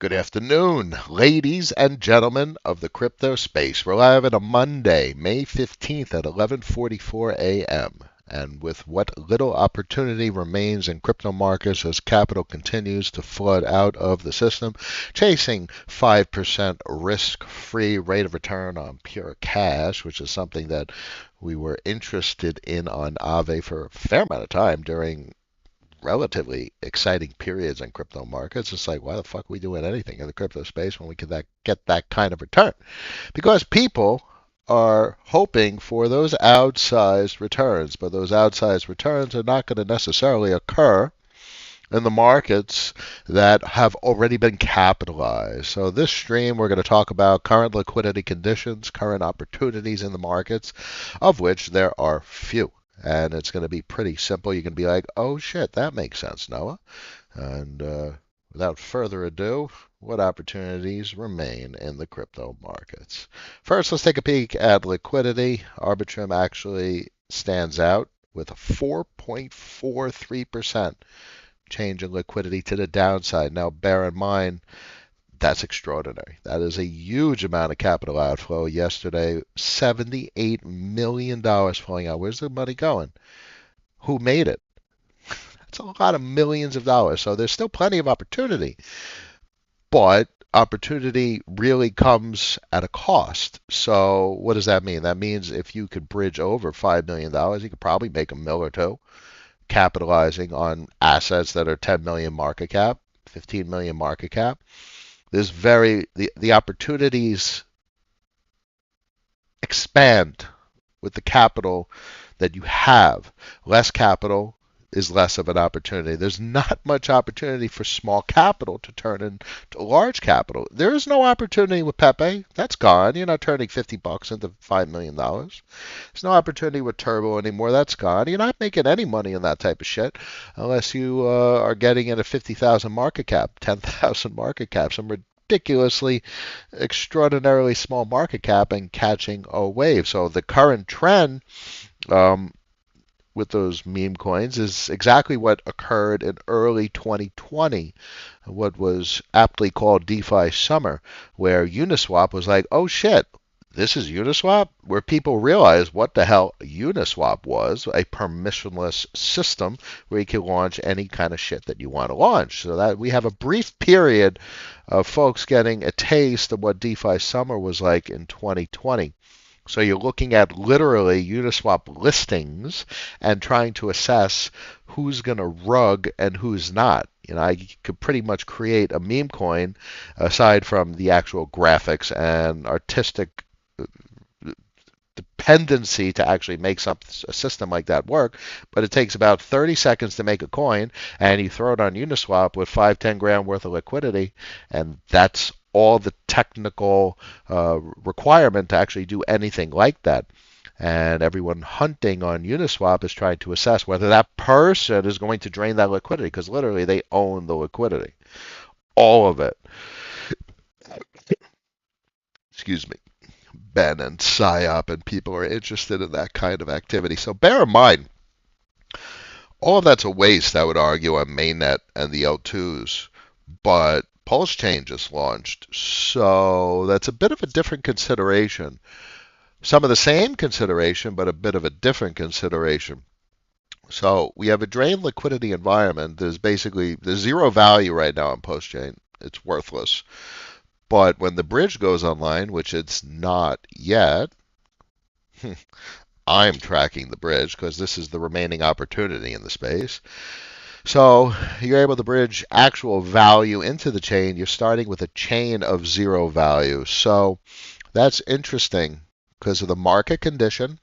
Good afternoon, ladies and gentlemen of the crypto space. We're live on a Monday, May 15th at 11:44 a.m. And with what little opportunity remains in crypto markets as capital continues to flood out of the system, chasing 5% risk-free rate of return on pure cash, which is something that we were interested in on Aave for a fair amount of time during relatively exciting periods in crypto markets. It's like, why the fuck are we doing anything in the crypto space when we can get that kind of return? Because people are hoping for those outsized returns, but those outsized returns are not going to necessarily occur in the markets that have already been capitalized. So this stream, we're going to talk about current liquidity conditions, current opportunities in the markets, of which there are few. And it's going to be pretty simple. You can be like, oh shit, that makes sense, Noah. And without further ado, what opportunities remain in the crypto markets? First, let's take a peek at liquidity. Arbitrum actually stands out with a 4.43% change in liquidity to the downside. Now, bear in mind, that's extraordinary. That is a huge amount of capital outflow. Yesterday, $78 million flowing out. Where's the money going? Who made it? That's a lot of millions of dollars. So there's still plenty of opportunity. But opportunity really comes at a cost. So what does that mean? That means if you could bridge over $5 million, you could probably make a mill or two capitalizing on assets that are 10 million market cap, 15 million market cap. There's the opportunities expand with the capital that you have. Less capital is less of an opportunity. There's not much opportunity for small capital to turn into large capital. There is no opportunity with Pepe. That's gone. You're not turning $50 into $5 million. There's no opportunity with Turbo anymore. That's gone. You're not making any money in that type of shit unless you are getting in a 50,000 market cap, 10,000 market cap, some ridiculously, extraordinarily small market cap and catching a wave. So the current trend with those meme coins is exactly what occurred in early 2020, what was aptly called DeFi summer, where Uniswap was like, oh shit, this is Uniswap, where people realized what the hell Uniswap was, a permissionless system where you can launch any kind of shit that you want to launch. So that we have a brief period of folks getting a taste of what DeFi summer was like in 2020. So you're looking at literally Uniswap listings and trying to assess who's going to rug and who's not. You know, I could pretty much create a meme coin aside from the actual graphics and artistic dependency to actually make a system like that work, but it takes about 30 seconds to make a coin, and you throw it on Uniswap with 5-10 grand worth of liquidity, and that's all the technical requirement to actually do anything like that. And everyone hunting on Uniswap is trying to assess whether that person is going to drain that liquidity, because literally they own the liquidity, all of it. Excuse me. Ben and PSYOP, and people are interested in that kind of activity. So bear in mind, all of that's a waste, I would argue, on mainnet and the L2s. But PulseChain just launched, so that's a bit of a different consideration. Some of the same consideration, but a bit of a different consideration. So we have a drained liquidity environment. There's zero value right now on PulseChain. It's worthless. But when the bridge goes online, which it's not yet, I'm tracking the bridge because this is the remaining opportunity in the space. So you're able to bridge actual value into the chain. You're starting with a chain of zero value. So that's interesting because of the market condition,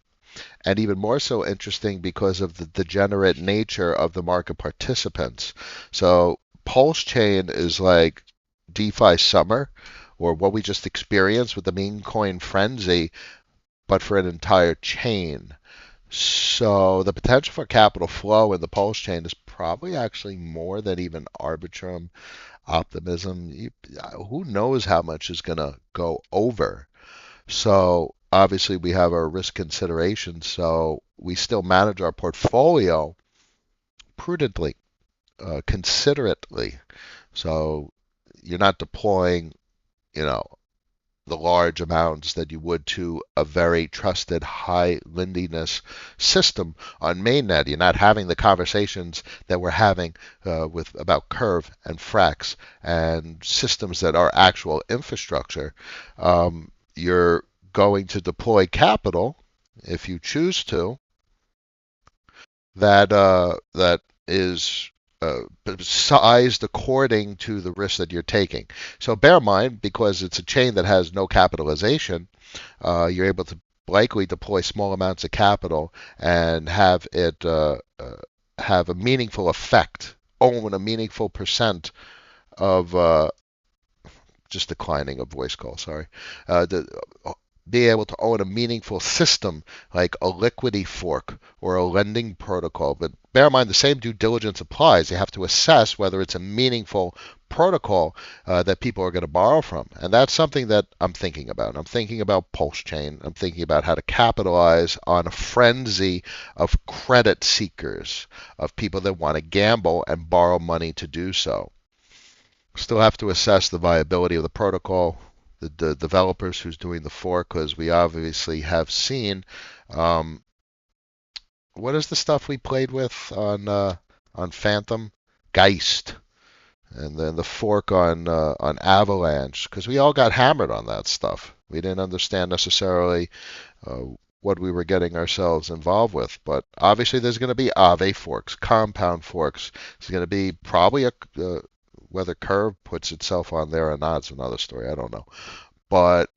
and even more so interesting because of the degenerate nature of the market participants. So PulseChain is like DeFi summer, or what we just experienced with the meme coin frenzy, but for an entire chain. So the potential for capital flow in the PulseChain is probably actually more than even Arbitrum, Optimism. Who knows how much is going to go over? So obviously we have our risk considerations, so we still manage our portfolio prudently, considerately. So you're not deploying, you know, the large amounts that you would to a very trusted high lendiness system on mainnet. You're not having the conversations that we're having with about Curve and Frax and systems that are actual infrastructure. You're going to deploy capital if you choose to that is sized according to the risk that you're taking. So bear in mind, because it's a chain that has no capitalization, you're able to likely deploy small amounts of capital and have it have a meaningful effect, own a meaningful percent of just declining a voice call, sorry. Be able to own a meaningful system like a liquidity fork or a lending protocol. But bear in mind, the same due diligence applies. You have to assess whether it's a meaningful protocol that people are going to borrow from. And that's something that I'm thinking about. I'm thinking about PulseChain. I'm thinking about how to capitalize on a frenzy of credit seekers, of people that want to gamble and borrow money to do so. Still have to assess the viability of the protocol, the developers who's doing the fork, because we obviously have seen what is the stuff we played with on Phantom, Geist, and then the fork on Avalanche, because we all got hammered on that stuff. We didn't understand necessarily uh, what we were getting ourselves involved with. But obviously, there's going to be Aave forks, compound forks. There's going to be probably whether Curve puts itself on there or not is another story. I don't know. But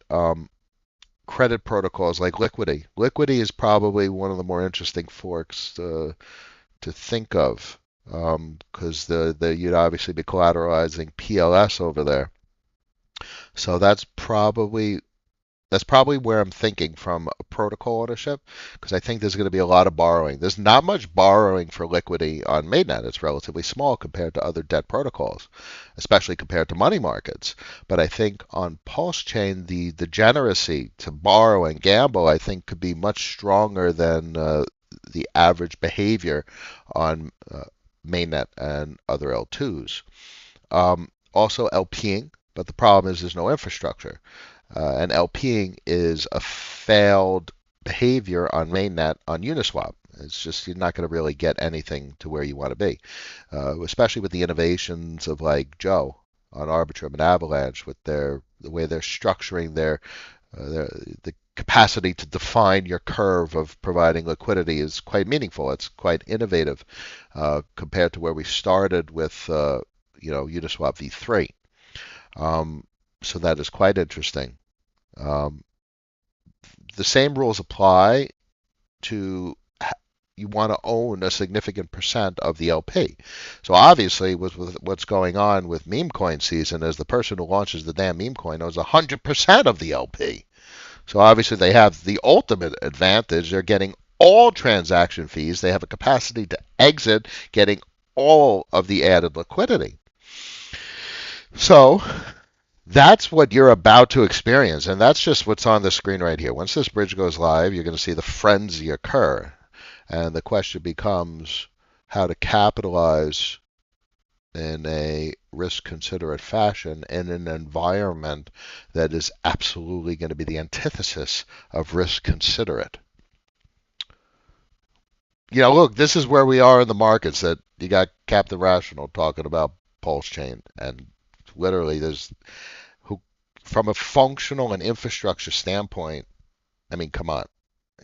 credit protocols like Liquidity. Liquidity is probably one of the more interesting forks to think of because you'd obviously be collateralizing PLS over there. So that's probably where I'm thinking from a protocol ownership, because I think there's going to be a lot of borrowing. There's not much borrowing for liquidity on mainnet. It's relatively small compared to other debt protocols, especially compared to money markets. But I think on PulseChain, the degeneracy to borrow and gamble, I think, could be much stronger than the average behavior on mainnet and other L2s. Also LPing, but the problem is there's no infrastructure. And LPing is a failed behavior on mainnet on Uniswap. It's just you're not going to really get anything to where you want to be, especially with the innovations of like Joe on Arbitrum and Avalanche with the way they're structuring the capacity to define your curve of providing liquidity is quite meaningful. It's quite innovative compared to where we started with Uniswap v3. So that is quite interesting. Um, the same rules apply to you want to own a significant percent of the LP. So obviously, with what's going on with meme coin season, as the person who launches the damn meme coin owns 100% of the LP. So obviously, they have the ultimate advantage. They're getting all transaction fees. They have a capacity to exit, getting all of the added liquidity. So that's what you're about to experience, and that's just what's on the screen right here. Once this bridge goes live, you're going to see the frenzy occur, and the question becomes how to capitalize in a risk-considerate fashion in an environment that is absolutely going to be the antithesis of risk-considerate. Look, this is where we are in the markets. That you got Captain Rational talking about PulseChain, and literally there's from a functional and infrastructure standpoint, I mean, come on.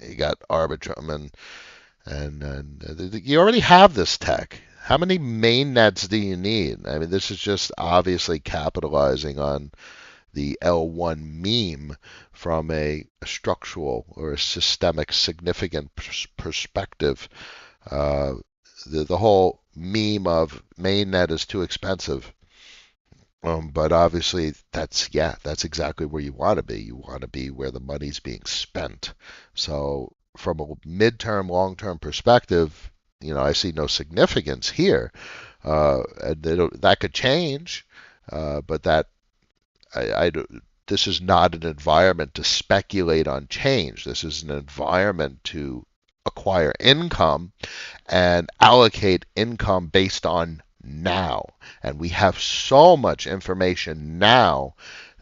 You got Arbitrum and you already have this tech. How many main nets do you need? I mean, this is just obviously capitalizing on the L1 meme from a structural or a systemic significant perspective. The whole meme of mainnet is too expensive. But obviously, that's exactly where you want to be. You want to be where the money's being spent. So from a midterm, long-term perspective, I see no significance here. And that could change, but this is not an environment to speculate on change. This is an environment to acquire income and allocate income based on now. And we have so much information now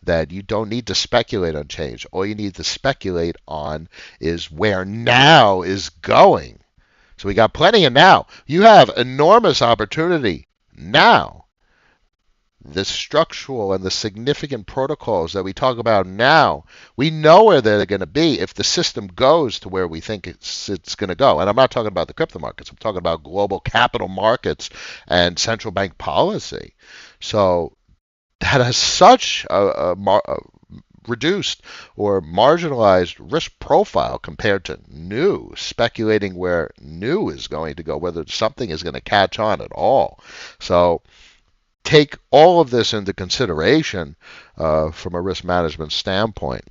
that you don't need to speculate on change. All you need to speculate on is where now is going. So we got plenty of now. You have enormous opportunity now. The structural and the significant protocols that we talk about now, we know where they're going to be if the system goes to where we think it's going to go. And I'm not talking about the crypto markets. I'm talking about global capital markets and central bank policy. So that has such a reduced or marginalized risk profile compared to new, speculating where new is going to go, whether something is going to catch on at all. So take all of this into consideration from a risk management standpoint.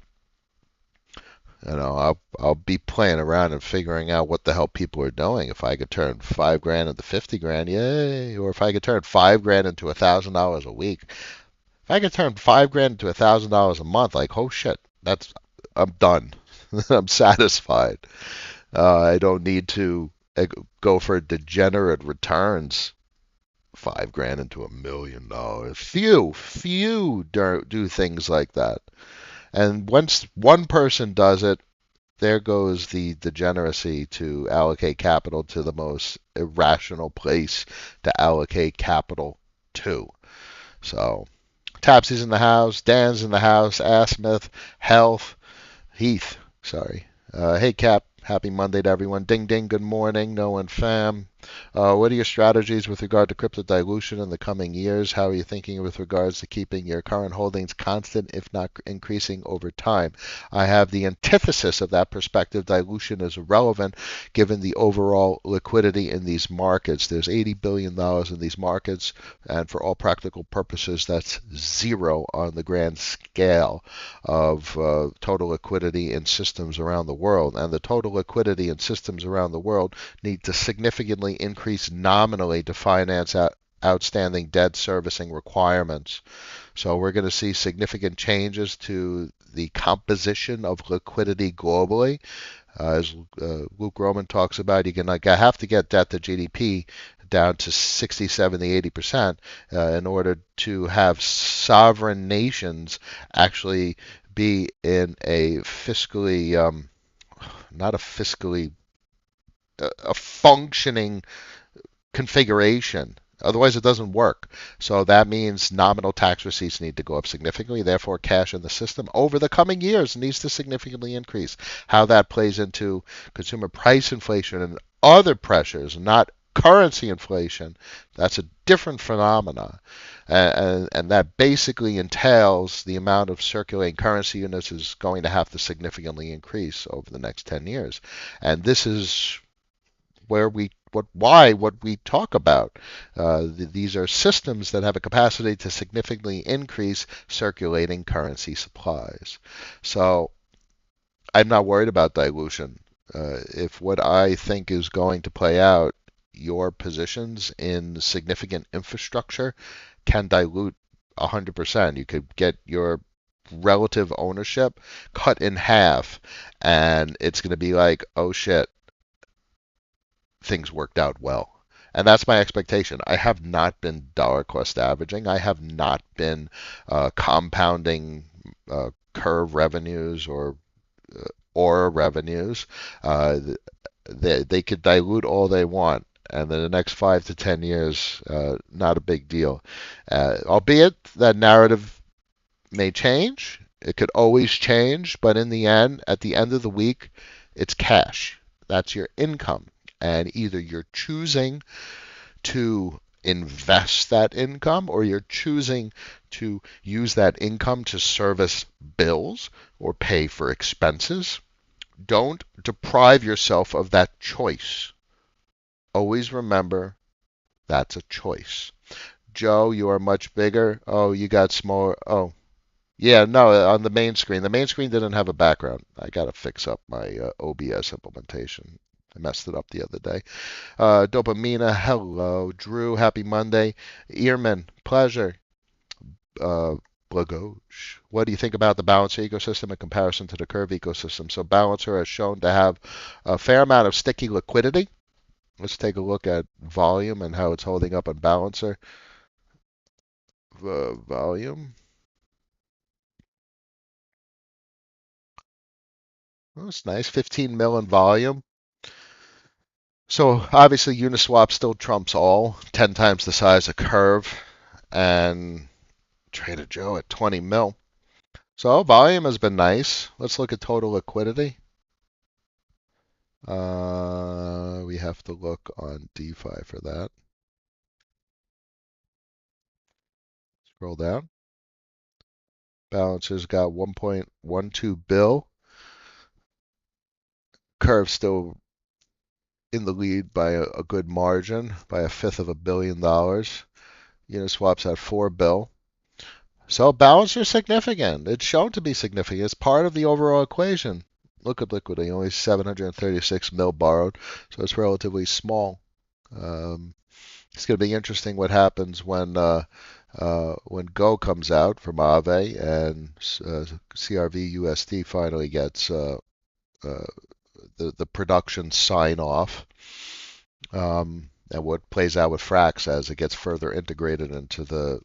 I'll be playing around and figuring out what the hell people are doing. If I could turn $5,000 into 50 grand, yay! Or if I could turn $5,000 into $1,000 a week. If I could turn $5,000 into $1,000 a month, like, oh shit, I'm done. I'm satisfied. I don't need to go for degenerate returns. $5,000 into $1,000,000. Few do things like that. And once one person does it, there goes the degeneracy to allocate capital to the most irrational place to allocate capital to. So, Tapsy's in the house, Dan's in the house, Asmith, Health, Heath, sorry. Hey Cap, happy Monday to everyone. Ding ding, good morning, no one fam. What are your strategies with regard to crypto dilution in the coming years? How are you thinking with regards to keeping your current holdings constant, if not increasing over time? I have the antithesis of that perspective. Dilution is irrelevant given the overall liquidity in these markets. There's $80 billion in these markets, and for all practical purposes, that's zero on the grand scale of total liquidity in systems around the world. And the total liquidity in systems around the world need to significantly increase nominally to finance outstanding debt servicing requirements. So we're going to see significant changes to the composition of liquidity globally. As Luke Roman talks about, you're going to have to get debt to GDP down to 60, 70, 80% in order to have sovereign nations actually be in a fiscally, not a fiscally, a functioning configuration. Otherwise, it doesn't work. So that means nominal tax receipts need to go up significantly. Therefore, cash in the system over the coming years needs to significantly increase. How that plays into consumer price inflation and other pressures, not currency inflation, that's a different phenomena. And that basically entails the amount of circulating currency units is going to have to significantly increase over the next 10 years. And this is where what we talk about. These are systems that have a capacity to significantly increase circulating currency supplies. So I'm not worried about dilution. If what I think is going to play out, your positions in significant infrastructure can dilute 100%. You could get your relative ownership cut in half, and it's going to be like, oh shit, things worked out well. And that's my expectation. I have not been dollar cost averaging. I have not been compounding curve revenues or aura revenues. They could dilute all they want. And in the next 5 to 10 years, not a big deal. Albeit that narrative may change. It could always change. But in the end, at the end of the week, it's cash. That's your income. And either you're choosing to invest that income or you're choosing to use that income to service bills or pay for expenses. Don't deprive yourself of that choice. Always remember that's a choice. Joe, you are much bigger. Oh, you got smaller. Oh, yeah, no, on the main screen. The main screen didn't have a background. I got to fix up my OBS implementation. I messed it up the other day. Dopamina, hello. Drew, happy Monday. Earman, pleasure. Blagosh, what do you think about the Balancer ecosystem in comparison to the Curve ecosystem? So Balancer has shown to have a fair amount of sticky liquidity. Let's take a look at volume and how it's holding up on Balancer. Volume. Oh, it's nice. 15 mil in volume. So obviously Uniswap still trumps all, 10 times the size of Curve, and Trader Joe at 20 mil. So volume has been nice. Let's look at total liquidity. We have to look on DeFi for that. Scroll down. Balancer's got 1.12 bill. Curve still in the lead by a good margin, by a fifth of $1 billion. Uniswap's at 4 bill. So Balancer's significant. It's shown to be significant. It's part of the overall equation. Look at liquidity, only 736 mil borrowed, so it's relatively small. It's going to be interesting what happens when Go comes out from Aave and CRV USD finally gets the production sign off, and what plays out with Frax as it gets further integrated into the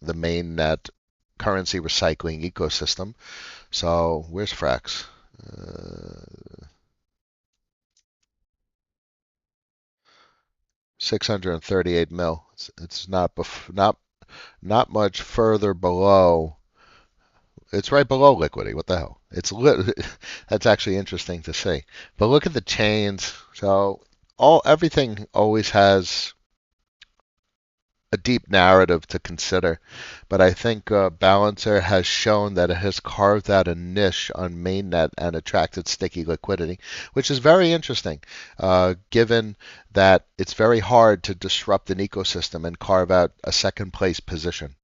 mainnet currency recycling ecosystem. So where's Frax? 638 mil. It's not much further below. It's right below liquidity. What the hell? That's actually interesting to see. But look at the chains. So everything always has a deep narrative to consider. But I think Balancer has shown that it has carved out a niche on mainnet and attracted sticky liquidity, which is very interesting, given that it's very hard to disrupt an ecosystem and carve out a second place position.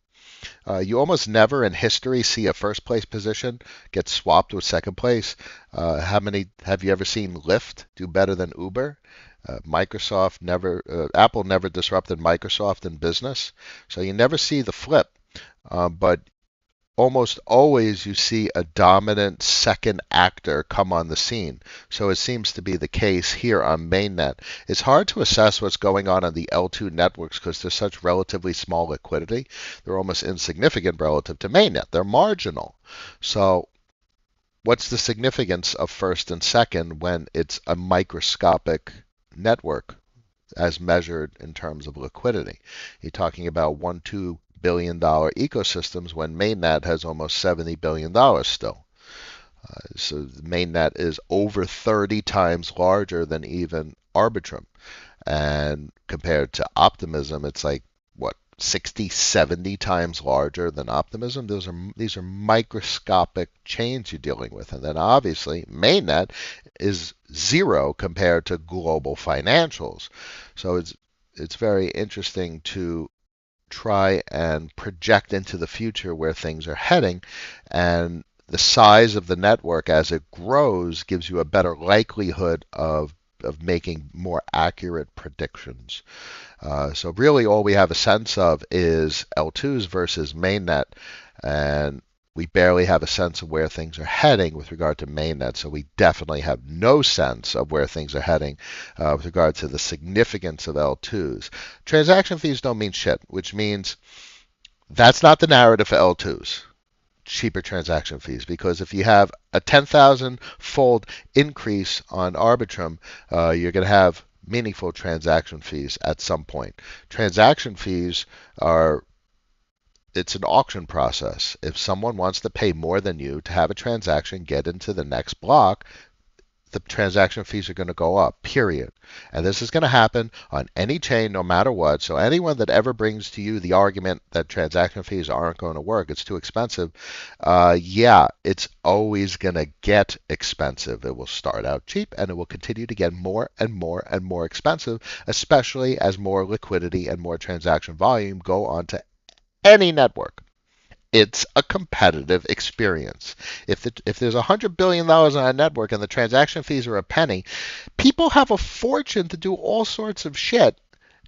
You almost never in history see a first place position get swapped with second place. How many have you ever seen Lyft do better than Uber? Apple never disrupted Microsoft in business, so you never see the flip. But almost always you see a dominant second actor come on the scene. So it seems to be the case here on mainnet. It's hard to assess what's going on the L2 networks because there's such relatively small liquidity. They're almost insignificant relative to mainnet. They're marginal. So what's the significance of first and second when it's a microscopic network as measured in terms of liquidity? You're talking about $1-2 billion ecosystems when mainnet has almost $70 billion still. So mainnet is over 30 times larger than even Arbitrum. And compared to Optimism, it's like, what, 60, 70 times larger than Optimism? These are microscopic chains you're dealing with. And then obviously mainnet is zero compared to global financials. So it's very interesting to try and project into the future where things are heading, and the size of the network as it grows gives you a better likelihood of making more accurate predictions. So really all we have a sense of is L2s versus mainnet, and we barely have a sense of where things are heading with regard to mainnet. So we definitely have no sense of where things are heading with regard to the significance of L2s. Transaction fees don't mean shit, which means that's not the narrative for L2s. Cheaper transaction fees, because if you have a 10,000 fold increase on Arbitrum, you're going to have meaningful transaction fees at some point. Transaction fees it's an auction process. If someone wants to pay more than you to have a transaction get into the next block, the transaction fees are going to go up, period. And this is going to happen on any chain, no matter what. So anyone that ever brings to you the argument that transaction fees aren't going to work, it's too expensive, yeah, it's always going to get expensive. It will start out cheap, and it will continue to get more and more and more expensive, especially as more liquidity and more transaction volume go onto any network. It's a competitive experience. If there's $100 billion on a network and the transaction fees are a penny, people have a fortune to do all sorts of shit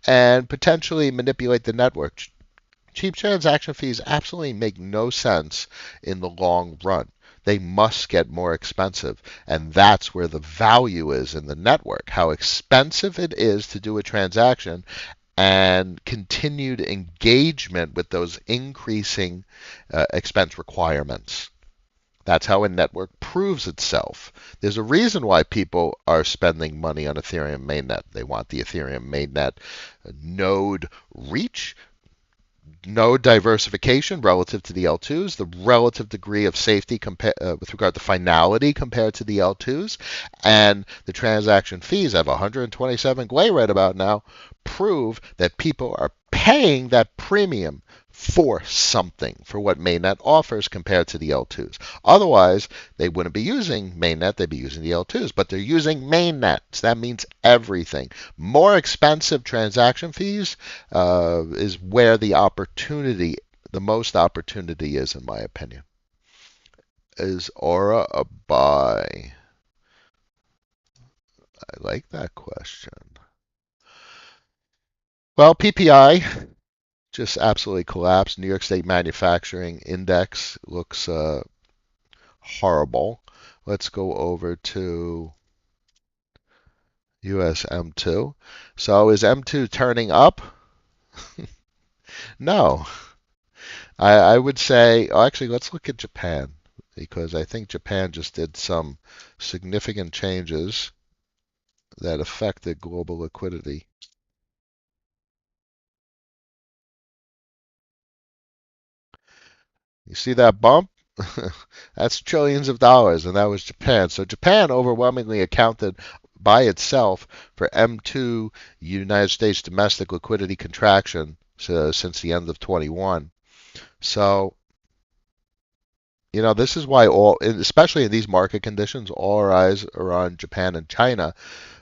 and potentially manipulate the network. Cheap transaction fees absolutely make no sense in the long run. they must get more expensive. And that's where the value is in the network, how expensive it is to do a transaction and continued engagement with those increasing expense requirements. That's how a network proves itself. There's a reason why people are spending money on Ethereum mainnet. They want the Ethereum mainnet node reach, node diversification relative to the L2s, the relative degree of safety with regard to finality compared to the L2s, and the transaction fees of 127 Glay right about now prove that people are paying that premium for something, for what mainnet offers compared to the L2s. Otherwise, they wouldn't be using mainnet, they'd be using the L2s, but they're using mainnet. So that means everything. More expensive transaction fees is where the opportunity, the most opportunity is, in my opinion. Is Aura a buy? I like that question. Well, PPI just absolutely collapsed. New York State Manufacturing Index looks horrible. Let's go over to US M2. So is M2 turning up? No. I would say, oh, actually, let's look at Japan because I think Japan just did some significant changes that affected global liquidity. You see that bump? That's trillions of dollars, and that was Japan. So Japan overwhelmingly accounted by itself for M2 United States domestic liquidity contraction since the end of 21. So, this is why especially in these market conditions, all our eyes are on Japan and China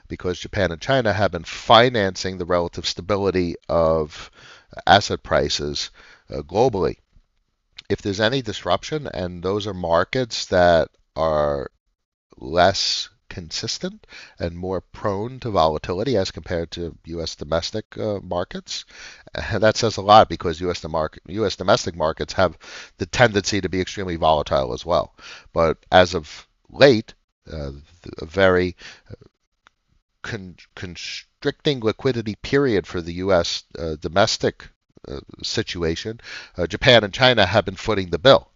because Japan and China have been financing the relative stability of asset prices globally. If there's any disruption, and those are markets that are less consistent and more prone to volatility as compared to U.S. domestic markets. That says a lot because U.S. domestic markets have the tendency to be extremely volatile as well. But as of late, a very constricting liquidity period for the U.S. Domestic situation, Japan and China have been footing the bill.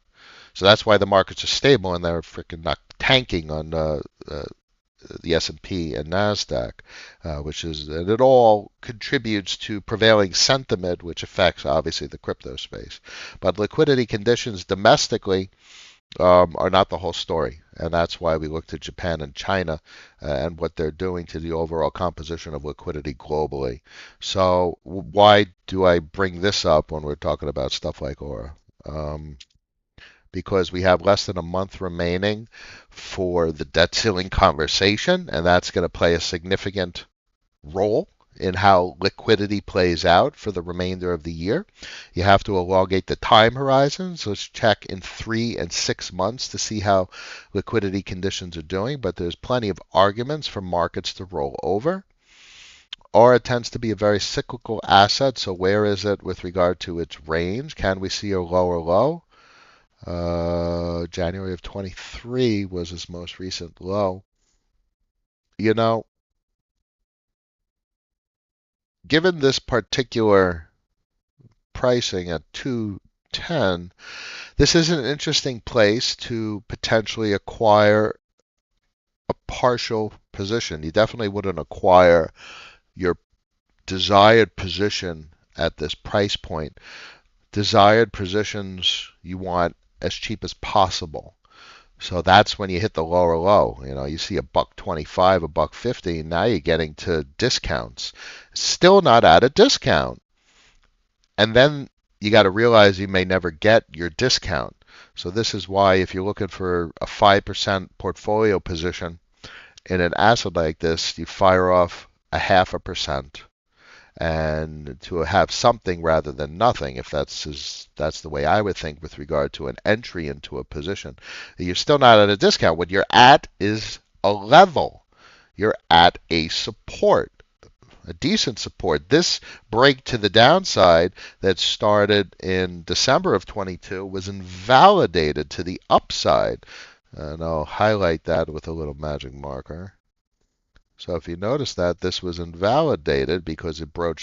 So that's why the markets are stable and they're freaking not tanking on the S&P and Nasdaq, and it all contributes to prevailing sentiment, which affects obviously the crypto space. But liquidity conditions domestically are not the whole story, and that's why we look to Japan and China and what they're doing to the overall composition of liquidity globally. So why do I bring this up when we're talking about stuff like Aura? Because we have less than a month remaining for the debt ceiling conversation, and that's going to play a significant role in how liquidity plays out for the remainder of the year. You have to elongate the time horizons. Let's check in 3 and 6 months to see how liquidity conditions are doing, but there's plenty of arguments for markets to roll over. Aura tends to be a very cyclical asset, so where is it with regard to its range? Can we see a lower low? January of 23 was his most recent low. Given this particular pricing at 210, this is an interesting place to potentially acquire a partial position. You definitely wouldn't acquire your desired position at this price point. Desired positions you want as cheap as possible. So that's when you hit the lower low. You see $1.25, $1.50. Now you're getting to discounts. Still not at a discount. And then you got to realize you may never get your discount. So this is why if you're looking for a 5% portfolio position in an asset like this, you fire off a 0.5%. And to have something rather than nothing, if that's the way I would think with regard to an entry into a position. You're still not at a discount. What you're at is a level. You're at a support, a decent support. This break to the downside that started in December of 22 was invalidated to the upside. And I'll highlight that with a little magic marker. So if you notice that this was invalidated because it broke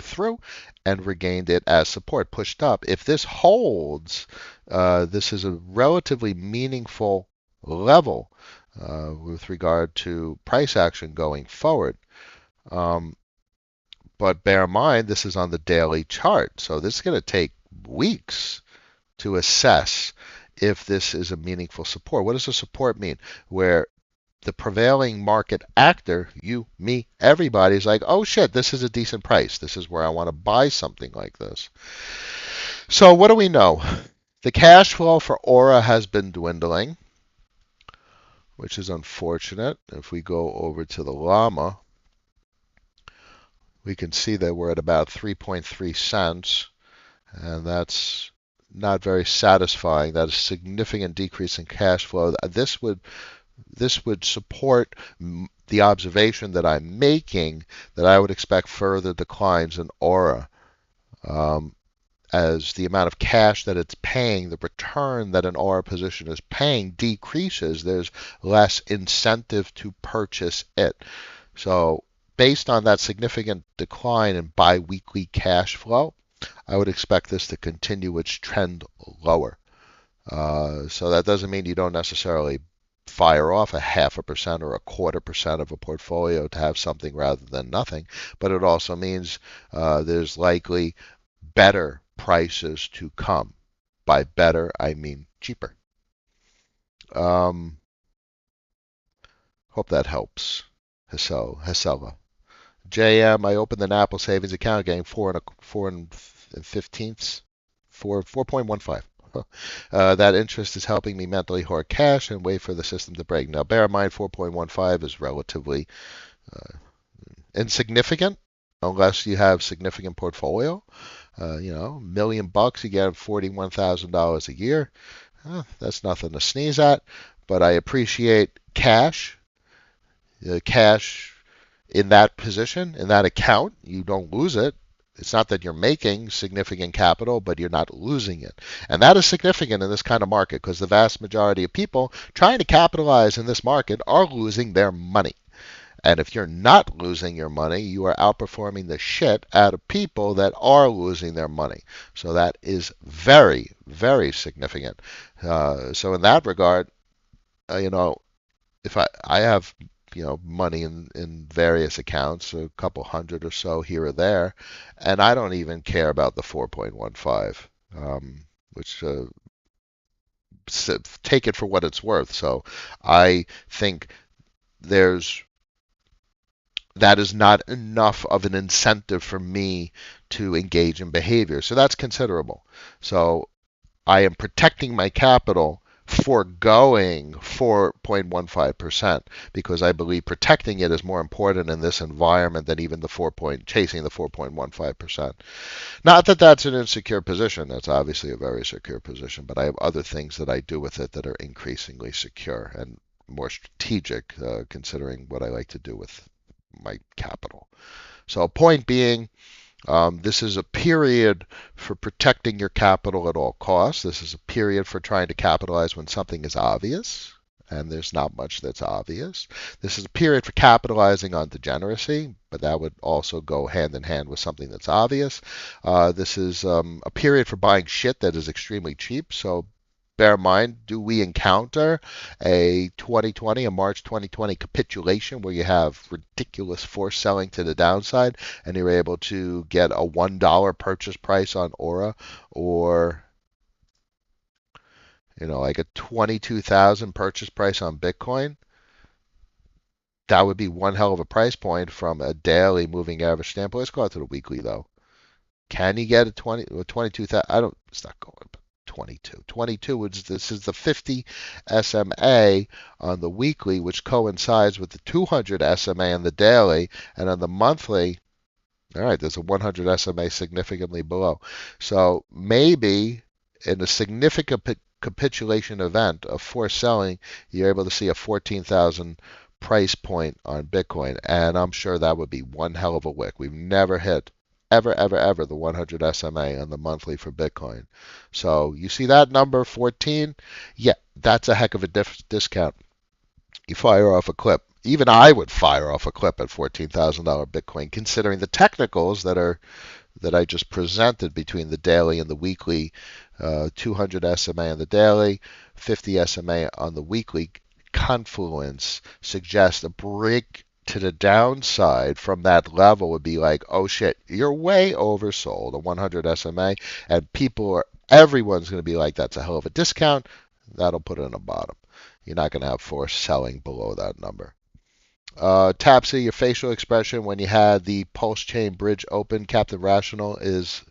through and regained it as support, pushed up. If this holds, this is a relatively meaningful level with regard to price action going forward. But bear in mind, this is on the daily chart, so this is going to take weeks to assess if this is a meaningful support. What does a support mean? Where the prevailing market actor, you, me, everybody is like, oh shit, this is a decent price. This is where I want to buy something like this. So what do we know? The cash flow for Aura has been dwindling, which is unfortunate. If we go over to the Llama, we can see that we're at about 3.3 cents, and that's not very satisfying. That is a significant decrease in cash flow. This would support the observation that I'm making that I would expect further declines in Aura. As the amount of cash that it's paying, the return that an Aura position is paying decreases, there's less incentive to purchase it. So based on that significant decline in biweekly cash flow, I would expect this to continue its trend lower. So that doesn't mean you don't necessarily fire off a 0.5% or a 0.25% of a portfolio to have something rather than nothing, but it also means there's likely better prices to come. By better, I mean cheaper. Hope that helps. Hasela. JM, I opened an Apple savings account getting 4.15, 4.15. That interest is helping me mentally hoard cash and wait for the system to break. Now, bear in mind, 4.15 is relatively insignificant unless you have significant portfolio. $1 million, you get $41,000 a year. That's nothing to sneeze at, but I appreciate cash. Cash in that position, in that account, you don't lose it. It's not that you're making significant capital, but you're not losing it. And that is significant in this kind of market because the vast majority of people trying to capitalize in this market are losing their money. And if you're not losing your money, you are outperforming the shit out of people that are losing their money. So that is very, very significant. So in that regard, if I have money in various accounts, a couple hundred or so here or there, and I don't even care about the 4.15, which take it for what it's worth. So I think that is not enough of an incentive for me to engage in behavior. So that's considerable. So I am protecting my capital, foregoing 4.15% because I believe protecting it is more important in this environment than even chasing the 4.15%. Not that that's an insecure position. That's obviously a very secure position, but I have other things that I do with it that are increasingly secure and more strategic, considering what I like to do with my capital. So point being, this is a period for protecting your capital at all costs. This is a period for trying to capitalize when something is obvious, and there's not much that's obvious. This is a period for capitalizing on degeneracy, but that would also go hand in hand with something that's obvious. This is a period for buying shit that is extremely cheap. So bear in mind, do we encounter a March 2020 capitulation where you have ridiculous forced selling to the downside and you're able to get a $1 purchase price on Aura or like a 22,000 purchase price on Bitcoin? That would be one hell of a price point from a daily moving average standpoint. Let's go out to the weekly though. Can you get a 22,000? It's not going, but 22. 22, this is the 50 SMA on the weekly, which coincides with the 200 SMA on the daily, and on the monthly, all right, there's a 100 SMA significantly below. So maybe in a significant capitulation event of forced selling, you're able to see a 14,000 price point on Bitcoin, and I'm sure that would be one hell of a wick. We've never hit ever the 100 SMA on the monthly for Bitcoin. So you see that number 14? Yeah, that's a heck of a discount. You fire off a clip. Even I would fire off a clip at $14,000 Bitcoin, considering the technicals that I just presented between the daily and the weekly, 200 SMA on the daily, 50 SMA on the weekly. Confluence suggests a break to the downside from that level would be like, oh shit, you're way oversold a 100 SMA, and everyone's going to be like, that's a hell of a discount. That'll put it in the bottom. You're not going to have forced selling below that number. Tapsy, your facial expression when you had the PulseChain bridge open, Captain Rational, is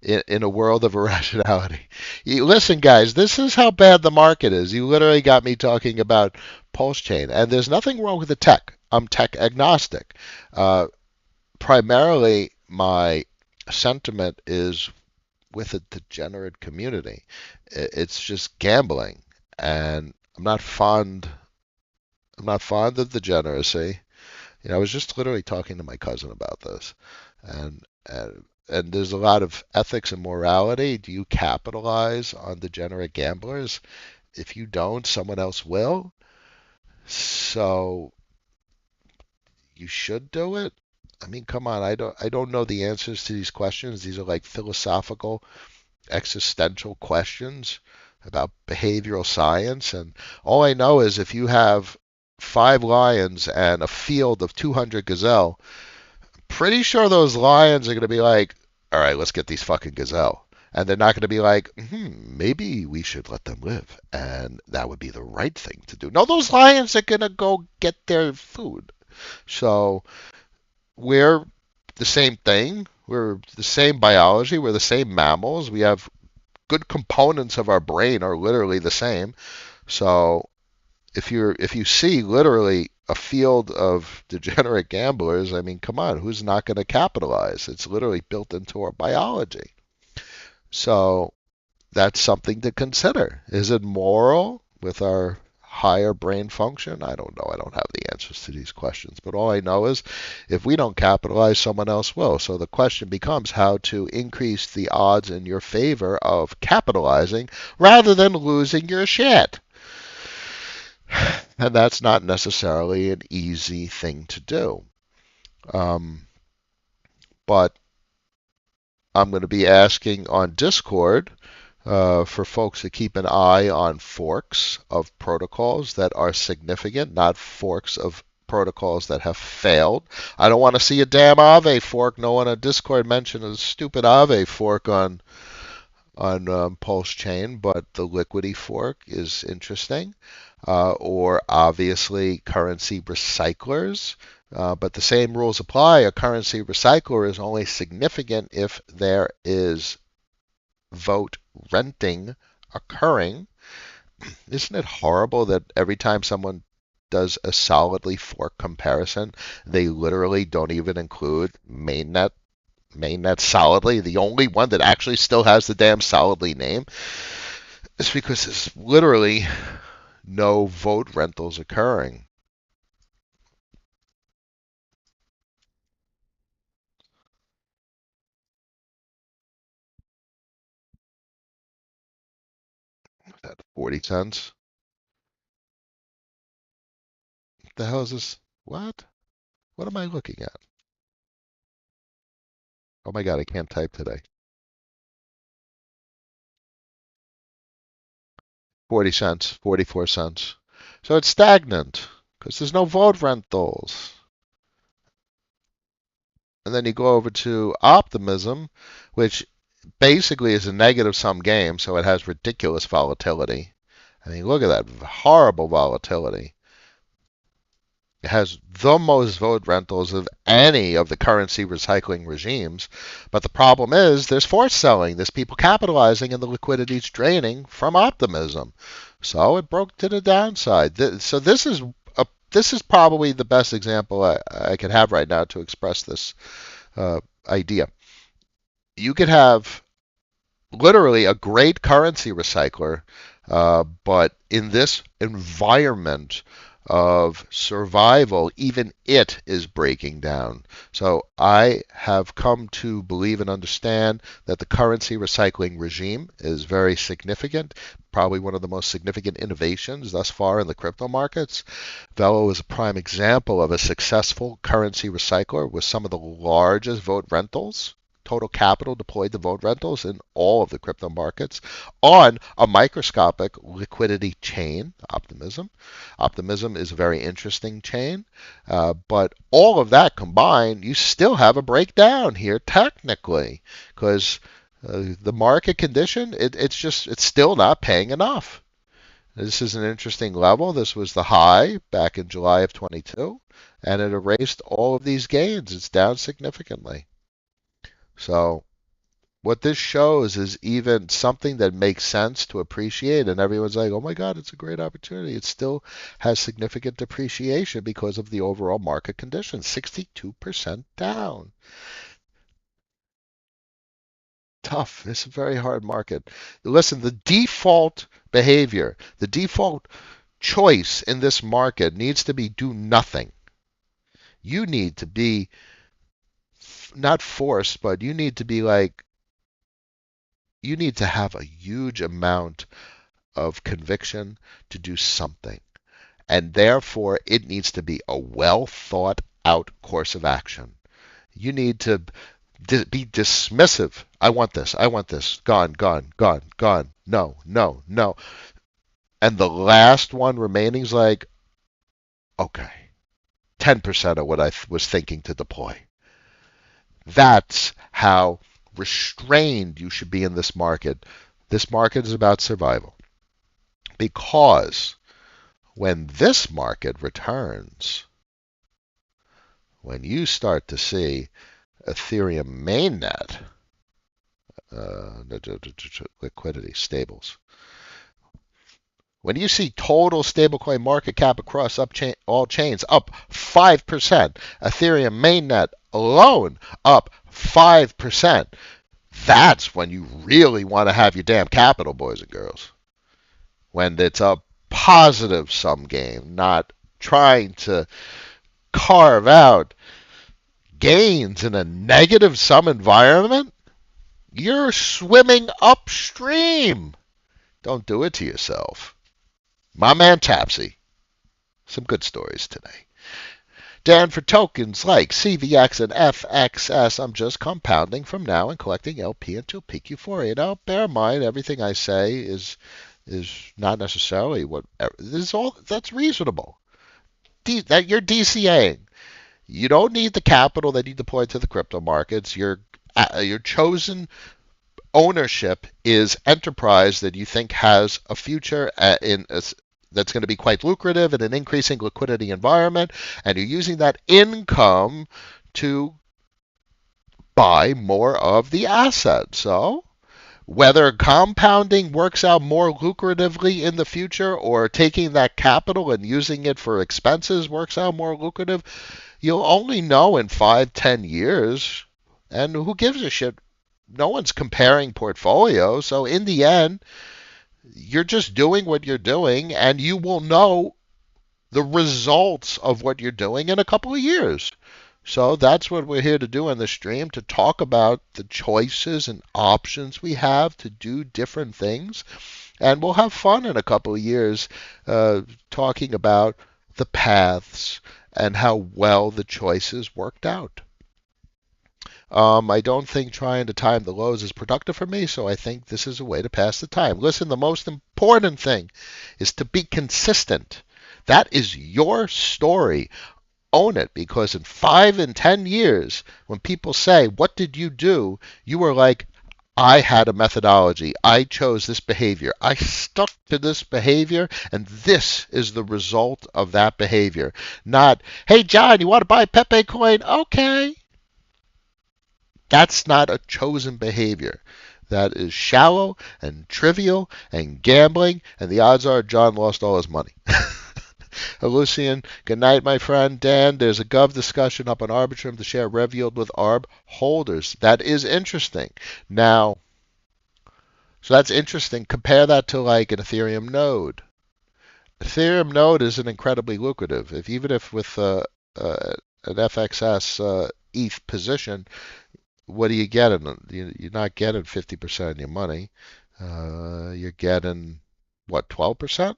in a world of irrationality. Listen, guys, this is how bad the market is. You literally got me talking about PulseChain, and there's nothing wrong with the tech. I'm tech agnostic. Primarily, my sentiment is with a degenerate community. It's just gambling, and I'm not fond of degeneracy. I was just literally talking to my cousin about this, and there's a lot of ethics and morality. Do you capitalize on degenerate gamblers? If you don't, someone else will. So you should do it. I mean, come on. I don't know the answers to these questions. These are like philosophical, existential questions about behavioral science, and all I know is if you have 5 lions and a field of 200 gazelle, pretty sure those lions are going to be like, all right, let's get these fucking gazelle. And they're not going to be like, maybe we should let them live. And that would be the right thing to do. No, those lions are going to go get their food. So we're the same thing. We're the same biology. We're the same mammals. We have good components of our brain are literally the same. So if you see literally a field of degenerate gamblers, I mean, come on, who's not going to capitalize? It's literally built into our biology. So that's something to consider. Is it moral with our higher brain function? I don't know. I don't have the answers to these questions. But all I know is if we don't capitalize, someone else will. So the question becomes how to increase the odds in your favor of capitalizing rather than losing your shit. And that's not necessarily an easy thing to do. Um, but I'm going to be asking on Discord for folks to keep an eye on forks of protocols that are significant, not forks of protocols that have failed. I don't want to see a damn Aave fork. No one on Discord mentioned a stupid Aave fork on PulseChain, but the liquidity fork is interesting. Or obviously currency recyclers. But the same rules apply. A currency recycler is only significant if there is vote renting occurring. Isn't it horrible that every time someone does a solidly fork comparison, they literally don't even include mainnet solidly, the only one that actually still has the damn solidly name? It's because there's literally no vote rentals occurring. That 40 cents? What the hell is this? What? What am I looking at? Oh my God, I can't type today. 40 cents, 44 cents. So it's stagnant because there's no vote rentals. And then you go over to optimism, which basically is a negative sum game, so it has ridiculous volatility. I mean, look at that horrible volatility. It has the most vote rentals of any of the currency recycling regimes. But the problem is there's forced selling. There's people capitalizing and the liquidity's draining from optimism. So it broke to the downside. So this is probably the best example I could have right now to express this idea. You could have literally a great currency recycler, but in this environment, of survival, even it is breaking down. So I have come to believe and understand that the currency recycling regime is very significant, probably one of the most significant innovations thus far in the crypto markets. Velo is a prime example of a successful currency recycler with some of the largest vote rentals, total capital deployed to vote rentals in all of the crypto markets on a microscopic liquidity chain, Optimism. Optimism is a very interesting chain, but all of that combined, you still have a breakdown here technically, because the market condition, it's still not paying enough. This is an interesting level. This was the high back in July of 22, and it erased all of these gains. It's down significantly. So what this shows is even something that makes sense to appreciate, and everyone's like, oh my God, it's a great opportunity. It still has significant depreciation because of the overall market conditions, 62% down. Tough. It's a very hard market. Listen, the default behavior, the default choice in this market needs to be do nothing. You need to be not forced, but you need to be like, you need to have a huge amount of conviction to do something. And therefore, it needs to be a well thought out course of action. You need to be dismissive. I want this. I want this. Gone, gone, gone, gone. No, no, no. And the last one remaining is like, okay, 10% of what I was thinking to deploy. That's how restrained you should be in this market. This market is about survival. Because when this market returns, when you start to see Ethereum mainnet, liquidity, stables, when you see total stablecoin market cap across all chains up 5%, Ethereum mainnet alone up 5%, that's when you really want to have your damn capital, boys and girls. When it's a positive sum game, not trying to carve out gains in a negative sum environment, you're swimming upstream. Don't do it to yourself. My man Tapsy. Some good stories today. Dan, for tokens like CVX and FXS, I'm just compounding from now and collecting LP until peak euphoria. Now, bear in mind, everything I say is not necessarily what this all that's reasonable. That you're DCAing. You don't need the capital that you deploy to the crypto markets. Your chosen ownership is enterprise that you think has a future that's going to be quite lucrative in an increasing liquidity environment, and you're using that income to buy more of the asset. So whether compounding works out more lucratively in the future or taking that capital and using it for expenses works out more lucrative, you'll only know in 5-10 years. And who gives a shit? No one's comparing portfolios. So in the end, you're just doing what you're doing, and you will know the results of what you're doing in a couple of years. So that's what we're here to do on the stream, to talk about the choices and options we have to do different things. And we'll have fun in a couple of years talking about the paths and how well the choices worked out. I don't think trying to time the lows is productive for me, so I think this is a way to pass the time. Listen, the most important thing is to be consistent. That is your story. Own it, because in 5 and 10 years, when people say, what did you do? You were like, I had a methodology. I chose this behavior. I stuck to this behavior, and this is the result of that behavior. Not, hey, John, you want to buy Pepe coin? Okay. That's not a chosen behavior. That is shallow and trivial and gambling, and the odds are John lost all his money. Lucian, good night, my friend. Dan, there's a Gov discussion up on Arbitrum to share rev yield with ARB holders. That is interesting. Now, so that's interesting. Compare that to like an Ethereum node. Ethereum node isn't incredibly lucrative. Even if with an FXS ETH position, what are you getting? You're not getting 50% of your money. You're getting what, 12%?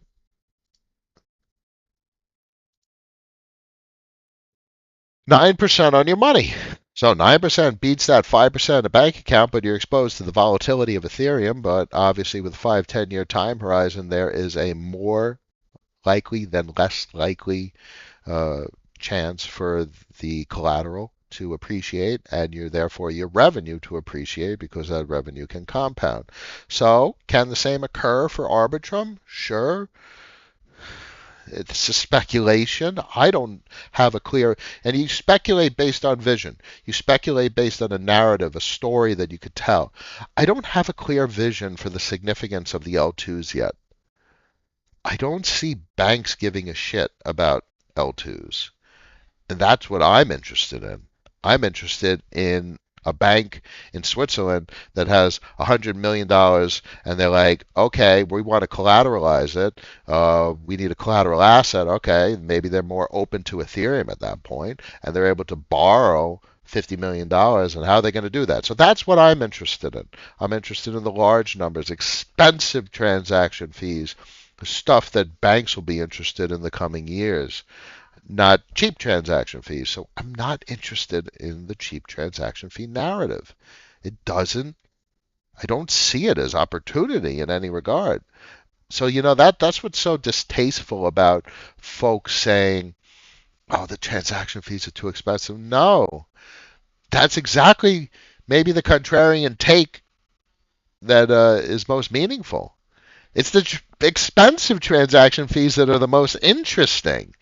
9% on your money. So 9% beats that 5% in a bank account, but you're exposed to the volatility of Ethereum. But obviously, with a 5-10 year time horizon, there is a more likely than less likely uh, chance for the collateral to appreciate, and therefore your revenue to appreciate, because that revenue can compound. So, can the same occur for Arbitrum? Sure. It's a speculation. I don't have a clear, and you speculate based on vision. You speculate based on a narrative, a story that you could tell. I don't have a clear vision for the significance of the L2s yet. I don't see banks giving a shit about L2s. And that's what I'm interested in. I'm interested in a bank in Switzerland that has $100 million, and they're like, okay, we want to collateralize it. We need a collateral asset. Okay, maybe they're more open to Ethereum at that point, and they're able to borrow $50 million, and how are they going to do that? So that's what I'm interested in. I'm interested in the large numbers, expensive transaction fees, stuff that banks will be interested in the coming years, not cheap transaction fees. So I'm not interested in the cheap transaction fee narrative. It doesn't, I don't see it as opportunity in any regard. So, that's what's so distasteful about folks saying, oh, the transaction fees are too expensive. No, that's exactly maybe the contrarian take that is most meaningful. It's the expensive transaction fees that are the most interesting.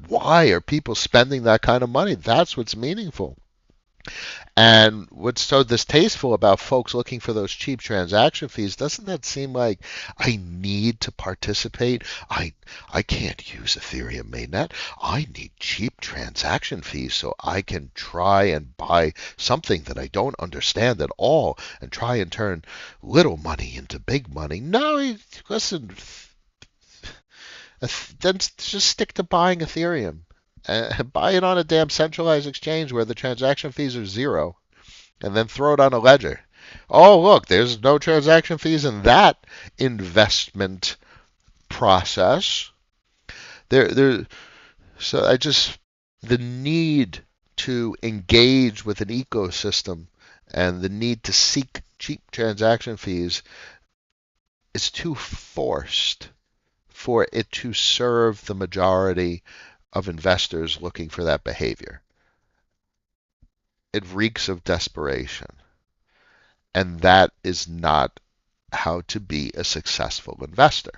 Why are people spending that kind of money? That's what's meaningful. And what's so distasteful about folks looking for those cheap transaction fees, doesn't that seem like I need to participate? I can't use Ethereum mainnet. I need cheap transaction fees so I can try and buy something that I don't understand at all and try and turn little money into big money. No, listen, then just stick to buying Ethereum. Buy it on a damn centralized exchange where the transaction fees are zero, and then throw it on a ledger. Oh, look, there's no transaction fees in that investment process. There. So the need to engage with an ecosystem and the need to seek cheap transaction fees is too forced for it to serve the majority of investors looking for that behavior. It reeks of desperation. And that is not how to be a successful investor.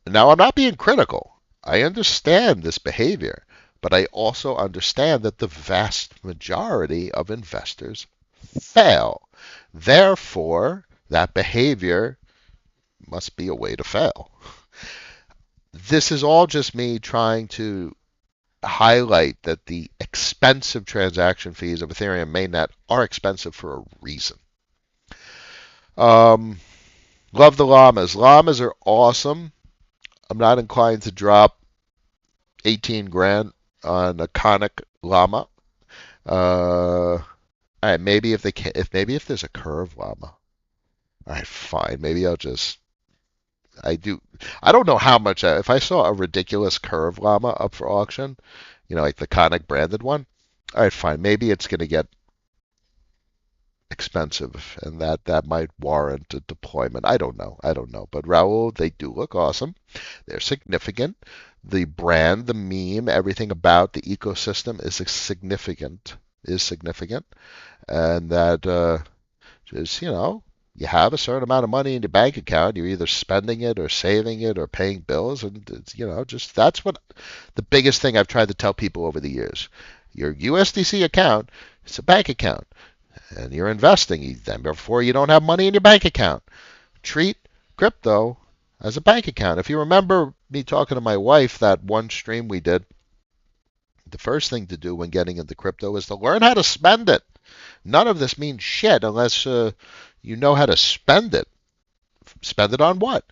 Now, I'm not being critical. I understand this behavior, but I also understand that the vast majority of investors fail. Therefore, that behavior must be a way to fail. This is all just me trying to highlight that the expensive transaction fees of Ethereum mainnet are expensive for a reason. Um, Love the llamas. Llamas are awesome. I'm not inclined to drop 18 grand on a conic llama. All right, maybe if they can, if there's a curve llama. All right, fine. Maybe I'll just I do. I don't know how much. If I saw a ridiculous curve llama up for auction, like the conic branded one, all right, fine. Maybe it's going to get expensive, and that might warrant a deployment. I don't know. I don't know. But Raul, they do look awesome. They're significant. The brand, the meme, everything about the ecosystem is significant. And that just you have a certain amount of money in your bank account. You're either spending it or saving it or paying bills, and it's, just that's what the biggest thing I've tried to tell people over the years. Your USDC account is a bank account, and you're investing. Then before you don't have money in your bank account. Treat crypto as a bank account. If you remember me talking to my wife that one stream we did, the first thing to do when getting into crypto is to learn how to spend it. None of this means shit unless you know how to spend it. Spend it on what?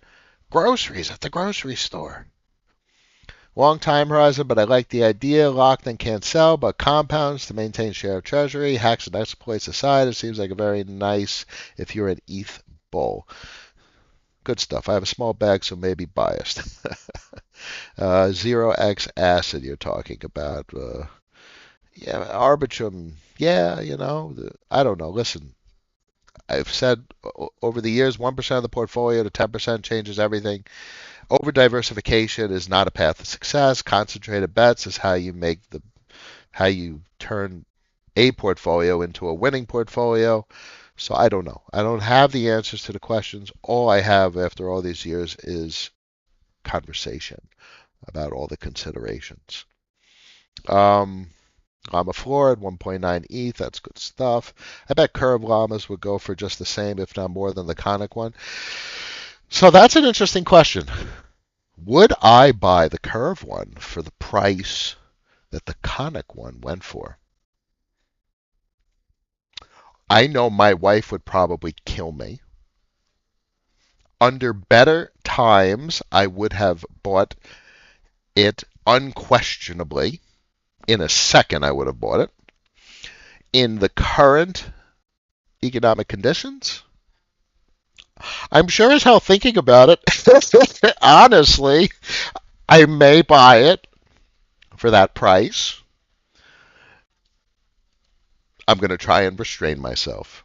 Groceries at the grocery store. Long time horizon, but I like the idea. Locked and can't sell, but compounds to maintain share of treasury. Hacks and exploits aside, it seems like a very nice if you're an ETH bull. Good stuff. I have a small bag, so maybe biased. 0x acid you're talking about. Yeah, Arbitrum. Yeah, I don't know. Listen, I've said over the years, 1% of the portfolio to 10% changes everything. Over diversification is not a path to success. Concentrated bets is how you turn a portfolio into a winning portfolio. So I don't know. I don't have the answers to the questions. All I have after all these years is conversation about all the considerations. Llama floor at 1.9 ETH. That's good stuff. I bet curve llamas would go for just the same, if not more than the conic one. So that's an interesting question. Would I buy the curve one for the price that the conic one went for? I know my wife would probably kill me. Under better times, I would have bought it unquestionably. In a second, I would have bought it. In the current economic conditions, I'm sure as hell thinking about it. Honestly, I may buy it for that price. I'm going to try and restrain myself.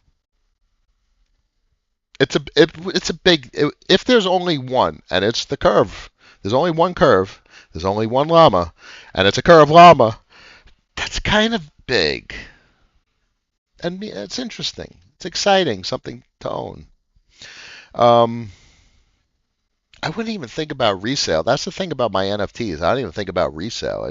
It's a big. If there's only one, and it's the curve. There's only one curve. There's only one llama, and it's a curve llama. That's kind of big, and it's interesting. It's exciting, something to own. Um, I wouldn't even think about resale. That's the thing about my NFTs. I don't even think about resale.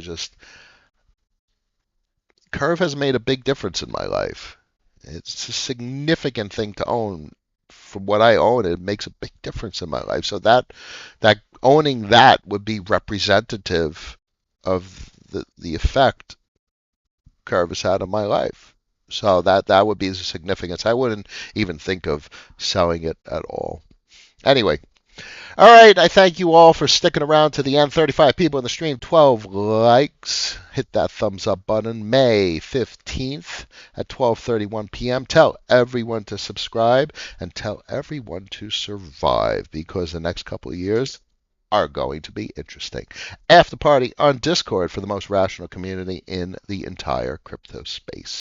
Curve has made a big difference in my life. It's a significant thing to own. From what I own, it makes a big difference in my life. So that owning that would be representative of the effect Curve has had on my life. So that would be the significance. I wouldn't even think of selling it at all. Anyway, all right, I thank you all for sticking around to the end. 35 people in the stream, 12 likes. Hit that thumbs up button. May 15th at 12:31 p.m. Tell everyone to subscribe and tell everyone to survive because the next couple of years are going to be interesting. After party on Discord for the most rational community in the entire crypto space.